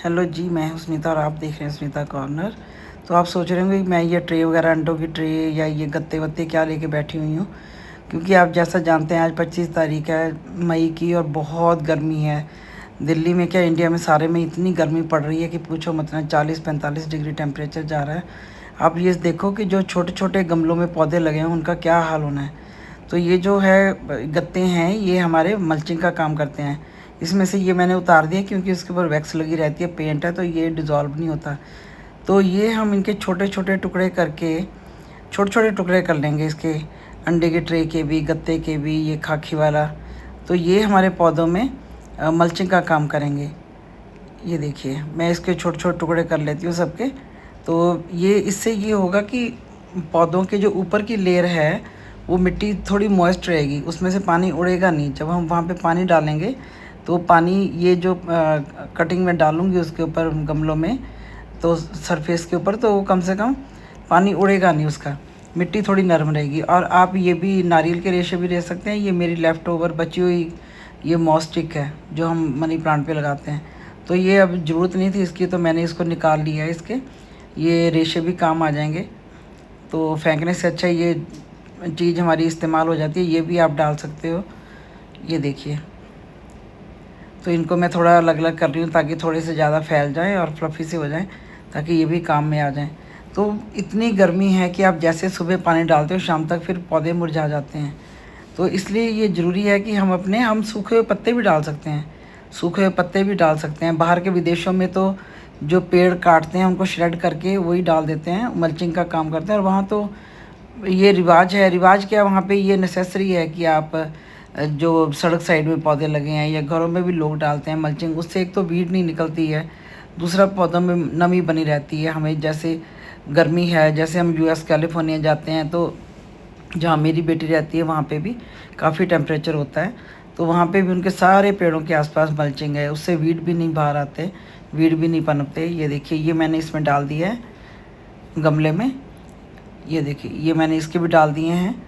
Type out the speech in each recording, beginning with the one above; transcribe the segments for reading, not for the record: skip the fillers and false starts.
Hello जी, मैं हूं स्मिता और आप देख रहे हैं स्मिता कॉर्नर। तो आप सोच रहे होंगे कि मैं ये ट्रे वगैरह, अंडों की ट्रे या ये गत्ते वत्ते क्या लेके बैठी हुई हूँ, क्योंकि आप जैसा जानते हैं आज 25 तारीख है मई की और बहुत गर्मी है। दिल्ली में क्या, इंडिया में सारे में इतनी गर्मी पड़ रही है कि पूछो मत ना। 40-45 डिग्री टेम्परेचर जा रहा है। आप ये देखो कि जो छोटे छोटे गमलों में पौधे लगे हैं उनका क्या हाल होना है। तो ये जो है गत्ते हैं, ये हमारे मल्चिंग का काम करते हैं। इसमें से ये मैंने उतार दिया क्योंकि उसके ऊपर वैक्स लगी रहती है, पेंट है, तो ये डिज़ोल्व नहीं होता। तो ये हम इनके छोटे छोटे टुकड़े करके, छोटे छोटे टुकड़े कर लेंगे इसके, अंडे के ट्रे के भी, गत्ते के भी, ये खाकी वाला। तो ये हमारे पौधों में मल्चिंग का काम करेंगे। ये देखिए, मैं इसके छोटे छोटे टुकड़े कर लेती हूँ सबके। तो ये इससे ये होगा कि पौधों के जो ऊपर की लेयर है वो मिट्टी थोड़ी मॉइस्ट रहेगी, उसमें से पानी उड़ेगा नहीं। जब हम वहाँ पे पानी डालेंगे तो पानी ये जो कटिंग में डालूँगी उसके ऊपर, गमलों में, तो सरफेस के ऊपर, तो वो कम से कम पानी उड़ेगा नहीं उसका, मिट्टी थोड़ी नरम रहेगी। और आप ये भी नारियल के रेशे भी ले सकते हैं। ये मेरी लेफ़्ट ओवर बची हुई ये मॉस स्टिक है जो हम मनी प्लांट पे लगाते हैं। तो ये अब ज़रूरत नहीं थी इसकी, तो मैंने इसको निकाल लिया है। इसके ये रेशे भी काम आ जाएंगे, तो फेंकने से अच्छा ये चीज़ हमारी इस्तेमाल हो जाती है। ये भी आप डाल सकते हो। ये देखिए, तो इनको मैं थोड़ा अलग अलग कर रही हूँ ताकि थोड़े से ज़्यादा फैल जाएं और फ्लफ़ी से हो जाएं, ताकि ये भी काम में आ जाएं। तो इतनी गर्मी है कि आप जैसे सुबह पानी डालते हो शाम तक फिर पौधे मुरझा जाते हैं। तो इसलिए ये ज़रूरी है कि हम सूखे हुए पत्ते भी डाल सकते हैं, सूखे हुए पत्ते भी डाल सकते हैं। बाहर के विदेशों में तो जो पेड़ काटते हैं उनको श्रेड करके वही डाल देते हैं, मल्चिंग का काम करते हैं। और वहाँ तो ये रिवाज है। रिवाज क्या, वहाँ पे ये नेसेसरी है कि आप जो सड़क साइड में पौधे लगे हैं या घरों में भी लोग डालते हैं मल्चिंग। उससे एक तो वीड नहीं निकलती है, दूसरा पौधों में नमी बनी रहती है। हमें जैसे गर्मी है, जैसे हम यूएस कैलिफोर्निया जाते हैं तो जहाँ मेरी बेटी रहती है वहाँ पे भी काफ़ी टेम्परेचर होता है। तो वहाँ पे भी उनके सारे पेड़ों के आसपास मल्चिंग है, उससे वीड भी नहीं बाहर आते, वीड भी नहीं पनपते। ये देखिए, ये मैंने इसमें डाल दिया है गमले में। ये देखिए, ये मैंने इसके भी डाल दिए हैं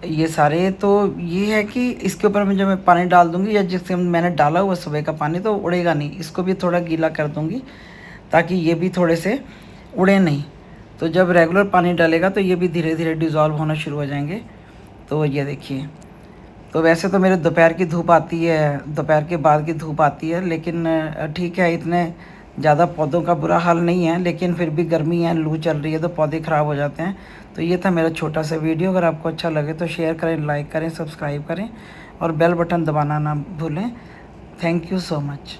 ये सारे। तो ये है कि इसके ऊपर मैं जब मैं पानी डाल दूंगी, या जिससे मैंने डाला हुआ सुबह का पानी, तो उड़ेगा नहीं। इसको भी थोड़ा गीला कर दूंगी ताकि ये भी थोड़े से उड़े नहीं। तो जब रेगुलर पानी डालेगा तो ये भी धीरे धीरे डिज़ोल्व होना शुरू हो जाएंगे। तो ये देखिए, तो वैसे तो मेरे दोपहर की धूप आती है, दोपहर के बाद की धूप आती है, लेकिन ठीक है, इतने ज़्यादा पौधों का बुरा हाल नहीं है। लेकिन फिर भी गर्मी है, लू चल रही है, तो पौधे ख़राब हो जाते हैं। तो ये था मेरा छोटा सा वीडियो। अगर आपको अच्छा लगे तो शेयर करें, लाइक करें, सब्सक्राइब करें और बेल बटन दबाना ना भूलें। Thank you so much.